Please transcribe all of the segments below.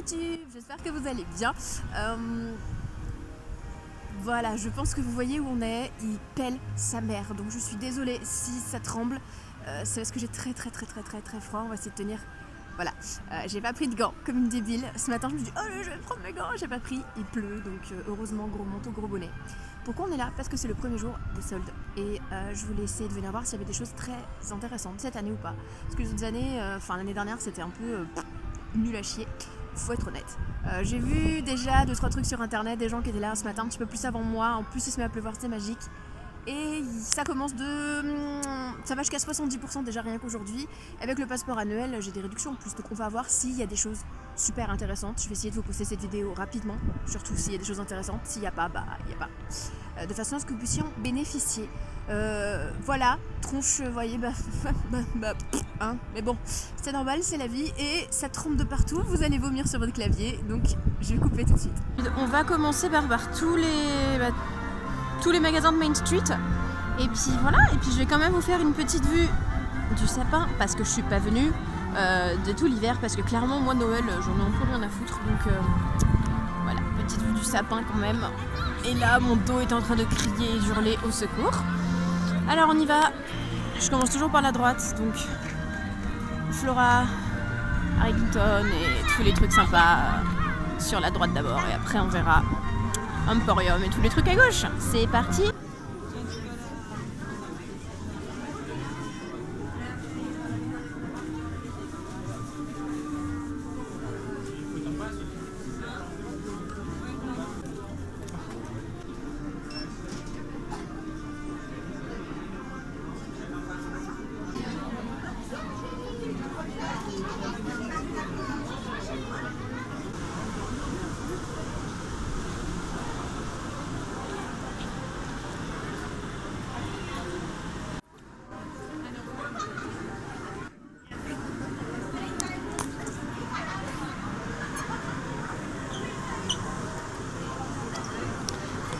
YouTube, j'espère que vous allez bien. Voilà, je pense que vous voyez où on est, il pèle sa mère, donc je suis désolée si ça tremble, c'est parce que j'ai très froid, on va essayer de tenir. Voilà, j'ai pas pris de gants comme une débile, ce matin je me dis oh je vais prendre mes gants, j'ai pas pris, il pleut, donc heureusement gros manteau, gros bonnet. Pourquoi on est là? Parce que c'est le premier jour des soldes et je voulais essayer de venir voir s'il y avait des choses très intéressantes cette année ou pas. Parce que les autres années, enfin l'année dernière c'était un peu nul à chier, faut être honnête. J'ai vu déjà 2-3 trucs sur internet, des gens qui étaient là ce matin un petit peu plus avant moi, en plus il se met à pleuvoir, c'est magique. Et ça commence ça va jusqu'à 70% déjà rien qu'aujourd'hui. Avec le passeport annuel, j'ai des réductions en plus. Donc on va voir s'il y a des choses super intéressantes. Je vais essayer de vous poster cette vidéo rapidement, surtout s'il y a des choses intéressantes. S'il n'y a pas, bah il n'y a pas. De façon à ce que vous puissiez en bénéficier. Voilà, tronche, vous voyez, hein. Mais bon, c'est normal, c'est la vie et ça trempe de partout. Vous allez vomir sur votre clavier, donc je vais couper tout de suite. On va commencer par tous les magasins de Main Street et puis voilà, et puis je vais quand même vous faire une petite vue du sapin parce que je suis pas venue de tout l'hiver parce que clairement moi Noël j'en ai un peu rien à foutre, donc voilà, petite vue du sapin quand même. Et là mon dos est en train de crier et d'hurler au secours. Alors on y va, je commence toujours par la droite, donc Flora, Harrington et tous les trucs sympas sur la droite d'abord et après on verra Emporium et tous les trucs à gauche. C'est parti!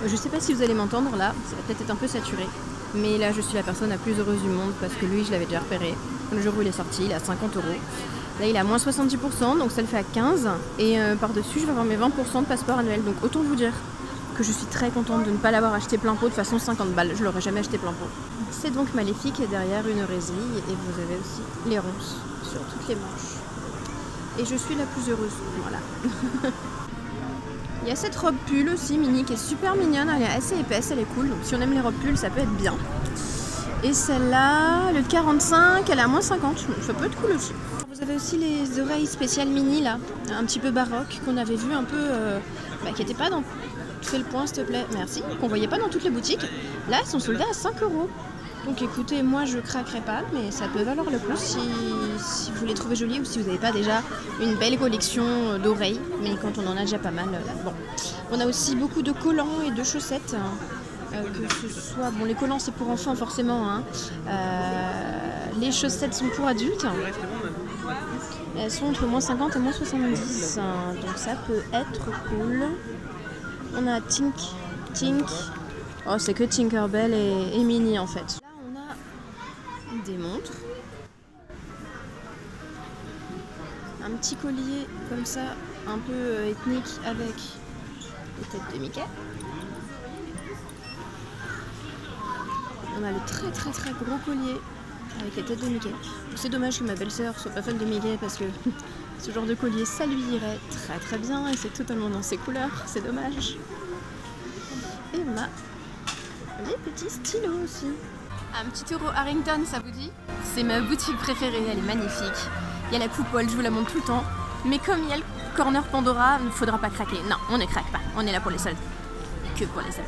Je sais pas si vous allez m'entendre là, ça va peut-être être un peu saturé, mais là je suis la personne la plus heureuse du monde parce que lui je l'avais déjà repéré. Le jour où il est sorti, il est à 50 €. Là il est à moins 70%, donc ça le fait à 15 et par-dessus je vais avoir mes 20% de passeport annuel. Donc autant vous dire que je suis très contente de ne pas l'avoir acheté plein pot, de façon 50 balles, je l'aurais jamais acheté plein pot. C'est donc Maléfique et derrière une résille et vous avez aussi les ronces sur toutes les manches. Et je suis la plus heureuse, voilà. Il y a cette robe pull aussi mini qui est super mignonne, elle est assez épaisse, elle est cool, donc si on aime les robes pull ça peut être bien. Et celle-là, le 45, elle est à moins 50, donc ça peut être cool aussi. Vous avez aussi les oreilles spéciales mini là, un petit peu baroque, qu'on avait vu un peu, qui n'étaient pas dans... Fais le point s'il te plaît, merci, qu'on voyait pas dans toutes les boutiques. Là elles sont soldées à 5 €. Donc écoutez, moi je craquerai pas, mais ça peut valoir le coup si vous les trouvez jolies ou si vous n'avez pas déjà une belle collection d'oreilles, mais quand on en a déjà pas mal, bon. On a aussi beaucoup de collants et de chaussettes, que ce soit, bon les collants c'est pour enfants forcément, hein. Les chaussettes sont pour adultes, elles sont entre moins 50 et moins 70, donc ça peut être cool. On a Tink, oh c'est que Tinkerbell et Minnie en fait. Des montres, un petit collier comme ça, un peu ethnique avec les têtes de Mickey. On a le très gros collier avec les têtes de Mickey. C'est dommage que ma belle-sœur soit pas fan de Mickey parce que ce genre de collier ça lui irait très bien et c'est totalement dans ses couleurs, c'est dommage. Et on a les petits stylos aussi. Un petit tour au Harrington, ça vous dit? C'est ma boutique préférée, elle est magnifique. Il y a la coupole, je vous la montre tout le temps. Mais comme il y a le corner Pandora, il ne faudra pas craquer. Non, on ne craque pas, on est là pour les soldes. Que pour les soldes.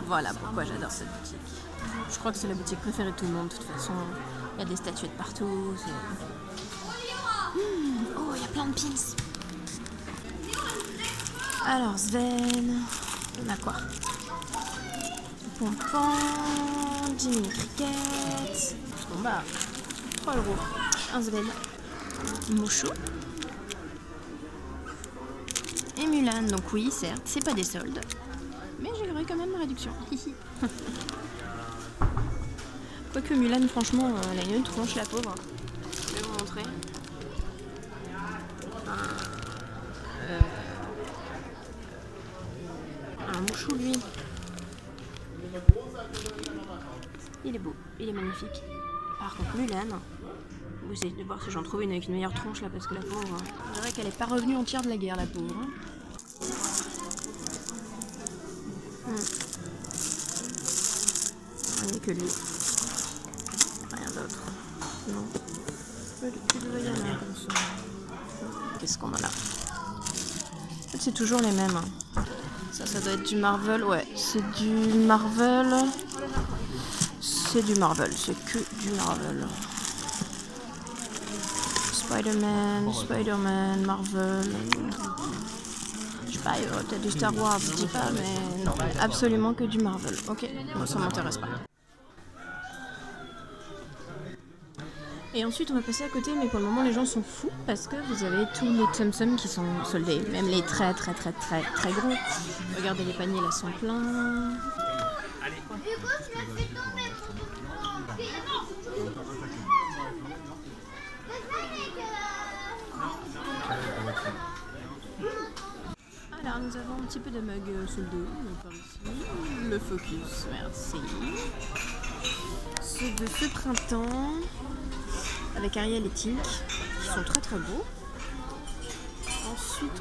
Voilà pourquoi j'adore cette boutique. Je crois que c'est la boutique préférée de tout le monde, de toute façon. Il y a des statuettes partout. Oh, il y a plein de pins. Alors Sven, on a quoi? Pompon, Jimmy Cricket, bon bah 3 €, un Sven, Mocho et Mulan, donc oui certes c'est pas des soldes, mais j'aurai quand même ma réduction. Quoique Mulan, franchement, elle a une tronche, la pauvre. Je vais vous montrer. Un mouchou, lui. Il est beau, il est magnifique. Par contre, Mulan, vous essayez de voir si j'en trouve une avec une meilleure tronche là, parce que la pauvre, on dirait qu'elle est pas revenue entière de la guerre, la pauvre. Rien que lui. Rien d'autre. Non. Tu devais y en avoir comme ça. Qu'est-ce qu'on en a? En fait, c'est toujours les mêmes. Ça doit être du Marvel. Ouais, c'est du Marvel. C'est du Marvel. C'est que du Marvel. Spider-Man, Marvel. Je sais pas, peut-être du Star Wars, je dis pas, mais non, absolument que du Marvel. Ok, moi ça m'intéresse pas. Et ensuite on va passer à côté, mais pour le moment les gens sont fous parce que vous avez tous les Tsum Tsum qui sont soldés, même les très gros. Regardez, les paniers là sont pleins. Alors nous avons un petit peu de mug soldés par ici. Le Focus, merci. Ceux de ce printemps avec Ariel et Tink qui sont très beaux. Ensuite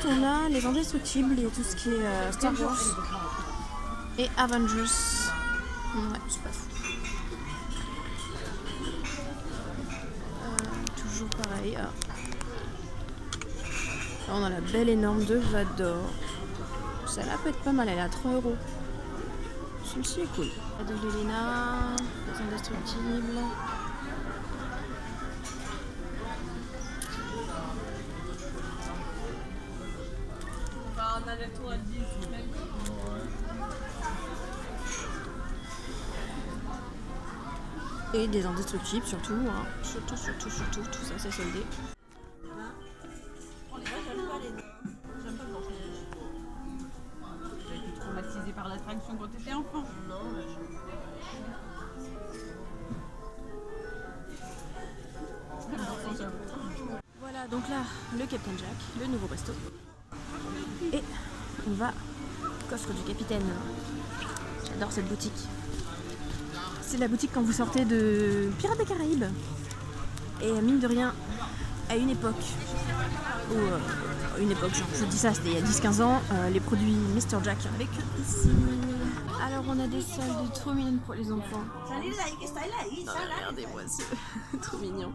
on a les Indestructibles et tout ce qui est Star Wars et Avengers. Ouais, c'est pas fou. Toujours pareil. Ah. Là, on a la belle énorme de Vador. Celle-là peut être pas mal, elle est à 3 €. Celle-ci est cool. La de Lelena, les Indestructibles. On a le tour à 10. Et des Indestructibles surtout, hein. Surtout, tout ça c'est soldé. Traumatisé par l'attraction quand tu étais enfant? Non, voilà, donc là, le Captain Jack, le nouveau resto. Et on va au coffre du capitaine. J'adore cette boutique. C'est la boutique quand vous sortez de Pirates des Caraïbes. Et mine de rien, à une époque, genre, je dis ça, c'était il y a 10-15 ans, les produits Mr. Jack avec ici. Alors on a des soldes trop mignonnes pour les enfants. Non mais regardez-moi c'est trop mignon.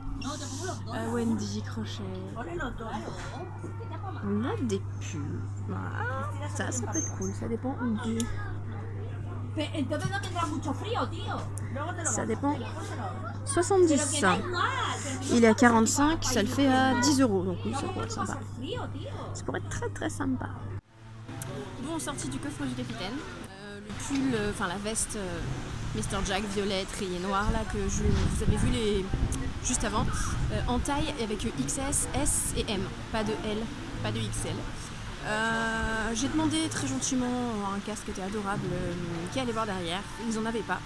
Wendy, Crochet. On a des pulls. Ah, ça peut être cool, ça dépend du... Ça dépend. 70. Il est à 45, ça le fait à 10 €. Donc oui, ça pourrait être sympa. Ça pourrait être très sympa. Bon, sortie du coffre du capitaine. Le pull, enfin la veste Mr. Jack violet, rayé noir là que vous avez vu juste avant. En taille avec XS, S et M. Pas de L, pas de XL. J'ai demandé très gentiment un casque qui était adorable qui allait voir derrière, ils n'en avaient pas.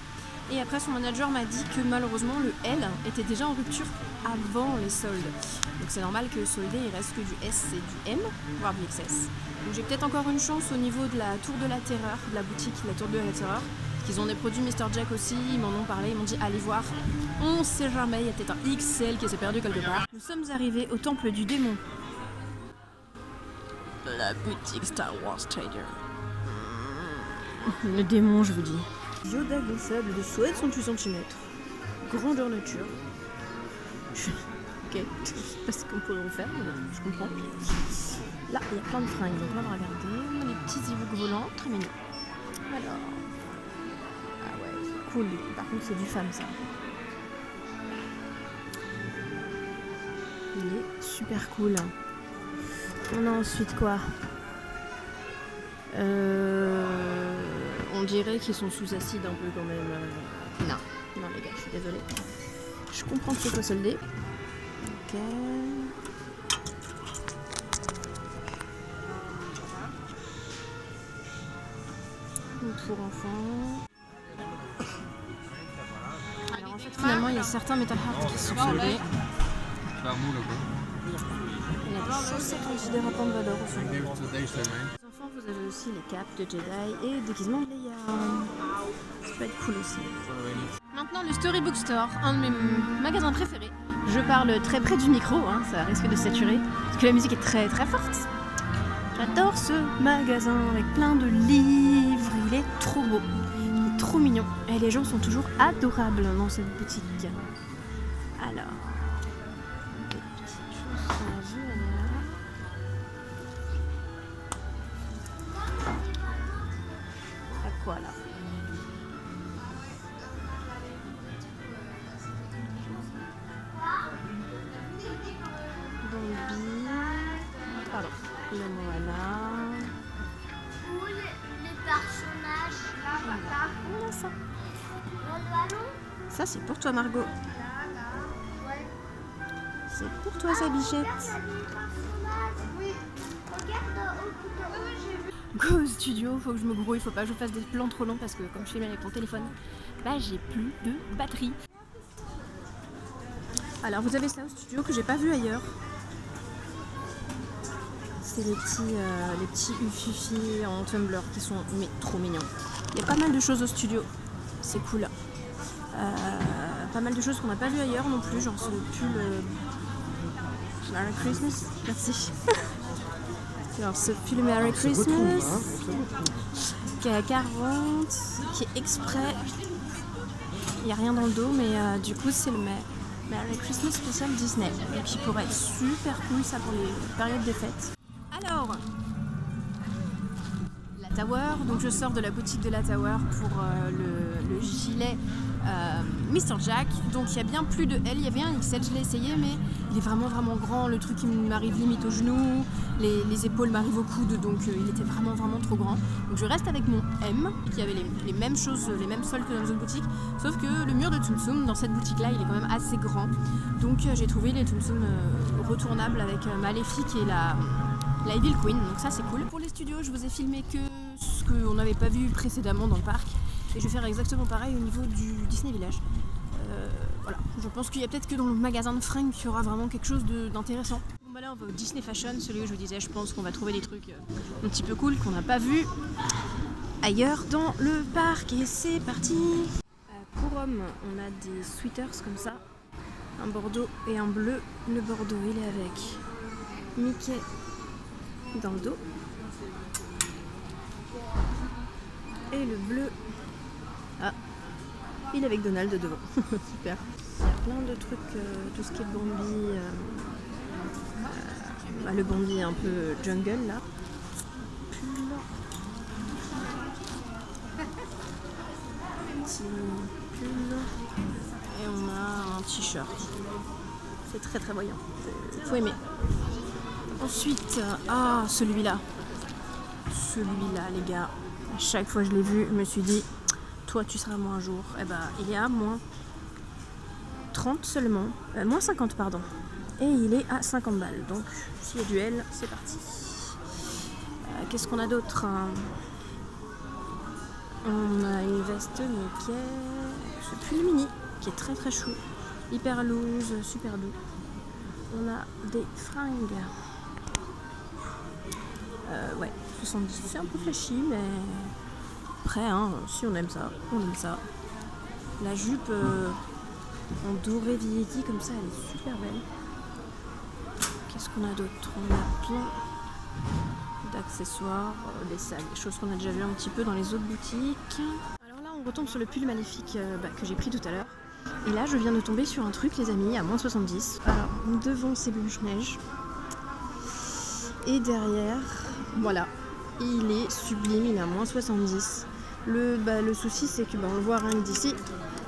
Et après son manager m'a dit que malheureusement le L était déjà en rupture avant les soldes. Donc c'est normal que soldé il reste que du S et du M, voire du XS. Donc j'ai peut-être encore une chance au niveau de la Tour de la Terreur, de la boutique La Tour de la Terreur. Ils ont des produits Mr. Jack aussi, ils m'en ont parlé, ils m'ont dit allez voir, on sait jamais, il y a peut-être un XL qui s'est perdu quelque part. Nous sommes arrivés au temple du démon. La boutique Star Wars Trader. Le démon, je vous dis. Yoda gonflable de 68 cm. Grandeur nature. Ok, je sais pas ce qu'on pourrait en faire, mais je comprends. Là, il y a plein de fringues, donc on va regarder. On a les petits Ewoks volants, très mignons. Alors. Ah ouais, c'est cool. Par contre, c'est du femme, ça. Il est super cool. On a ensuite quoi? On dirait qu'ils sont sous acide un peu quand même. Non les gars, je suis désolée. Je comprends que c'est pas soldé. Ok. Pour enfants. fait, finalement, il y a certains Metal Heart qui sont soldés. Il y a des chaussettes antidérapantes Vador aussi. Les enfants, vous avez aussi les capes de Jedi et déguisements de Leia. Ça peut être cool aussi. Maintenant, le Storybook Store, un de mes magasins préférés. Je parle très près du micro, hein, ça risque de saturer, parce que la musique est très très forte. J'adore ce magasin avec plein de livres, il est trop beau, il est trop mignon. Et les gens sont toujours adorables dans cette boutique. Alors, des petites choses sur la vue, à quoi là? Pardon, le Moana. Ou les personnages. Voilà ça. Le ballon. Ça c'est pour toi Margot. Ouais. C'est pour toi Sabichette. Oui. Regarde au couteau. Oui, j'ai vu. Go au studio, faut que je me grouille, faut pas que je fasse des plans trop longs parce que comme je filme avec mon téléphone, bah j'ai plus de batterie. Alors vous avez ça au studio que j'ai pas vu ailleurs. C'est les petits Ufifi en Tumblr qui sont mais trop mignons. Il y a pas mal de choses au studio, c'est cool. Pas mal de choses qu'on n'a pas vu ailleurs non plus, genre ce pull Merry Christmas, merci. Alors ce pull Merry Christmas qui est à 40, qui est exprès. Il n'y a rien dans le dos mais du coup c'est le Merry Christmas spécial Disney. Donc il pourrait être super cool ça pour les périodes des fêtes. Alors, la Tower, donc je sors de la boutique de la Tower pour le gilet Mr. Jack. Donc il y a bien plus de L, il y avait un XL, je l'ai essayé mais il est vraiment vraiment grand, le truc il m'arrive limite aux genoux, les épaules m'arrivent au coude donc il était vraiment vraiment trop grand. Donc je reste avec mon M qui avait les mêmes choses, les mêmes soldes que dans les autres boutiques, sauf que le mur de Tsum Tsum dans cette boutique là il est quand même assez grand. Donc j'ai trouvé les Tsum Tsum retournables avec Maléfique et la Evil Queen, donc ça c'est cool. Pour les studios, je vous ai filmé que ce qu'on n'avait pas vu précédemment dans le parc. Et je vais faire exactement pareil au niveau du Disney Village. Voilà, je pense qu'il y a peut-être que dans le magasin de fringues qu'il y aura vraiment quelque chose d'intéressant. Bon bah là on va au Disney Fashion, celui où je vous disais, je pense qu'on va trouver des trucs un petit peu cool qu'on n'a pas vu ailleurs dans le parc. Et c'est parti. Pour hommes, on a des sweaters comme ça, un bordeaux et un bleu. Le bordeaux il est avec Mickey dans le dos et le bleu il est avec Donald devant. Super. Il y a plein de trucs, tout ce qui est Bambi, le Bambi un peu jungle là. Petit pull et on a un t-shirt. C'est très très voyant. Faut aimer. Ensuite, celui-là, les gars, à chaque fois que je l'ai vu, je me suis dit, toi tu seras à moi un jour. Et bah, il est à moins 30 seulement, moins 50 pardon, et il est à 50 balles. Donc, s'il y a du L, c'est parti. Qu'est-ce qu'on a d'autre? On a une veste Mickey, ce pull mini, qui est très très chou, hyper loose, super doux. On a des fringues. Ouais, 70, c'est un peu flashy, mais après, hein, si on aime ça, on aime ça. La jupe en doré vieilli comme ça, elle est super belle. Qu'est-ce qu'on a d'autre? On a plein d'accessoires, des sacs, des choses qu'on a déjà vu un petit peu dans les autres boutiques. Alors là, on retombe sur le pull Maléfique que j'ai pris tout à l'heure. Et là, je viens de tomber sur un truc, les amis, à moins 70. Alors, devant, c'est Blanche-Neige. Et derrière, voilà, il est sublime, il est à moins 70. Le souci, c'est que on le voit rien que d'ici,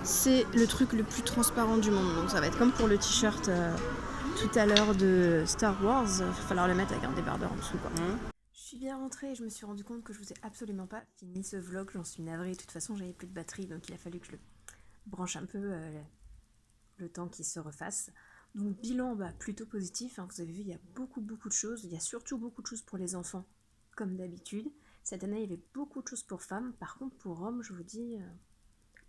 c'est le truc le plus transparent du monde. Donc ça va être comme pour le t-shirt tout à l'heure de Star Wars, il va falloir le mettre avec un débardeur en dessous, quoi. Je suis bien rentrée et je me suis rendu compte que je vous ai absolument pas fini ce vlog, j'en suis navrée. De toute façon, j'avais plus de batterie, donc il a fallu que je le branche un peu le temps qu'il se refasse. Donc bilan plutôt positif, hein. Vous avez vu, il y a beaucoup de choses, il y a surtout beaucoup de choses pour les enfants, comme d'habitude. Cette année, il y avait beaucoup de choses pour femmes, par contre pour hommes, je vous dis,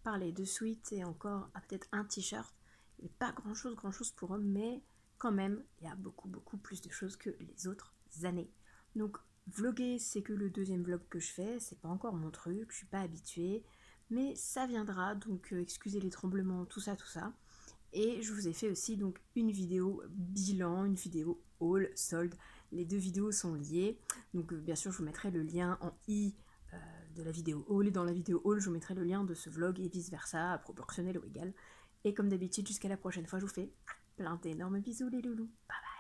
part les 2 sweats et encore peut-être un t-shirt. Il n'y avait pas grand chose pour eux, mais quand même, il y a beaucoup plus de choses que les autres années. Donc vlogger, c'est que le 2e vlog que je fais, c'est pas encore mon truc, je suis pas habituée, mais ça viendra, donc excusez les tremblements, tout ça. Et je vous ai fait aussi donc une vidéo bilan, une vidéo haul, solde. Les 2 vidéos sont liées, donc bien sûr je vous mettrai le lien en i de la vidéo haul, et dans la vidéo haul je vous mettrai le lien de ce vlog et vice versa, proportionnel ou égal. Et comme d'habitude, jusqu'à la prochaine fois, je vous fais plein d'énormes bisous les loulous. Bye bye.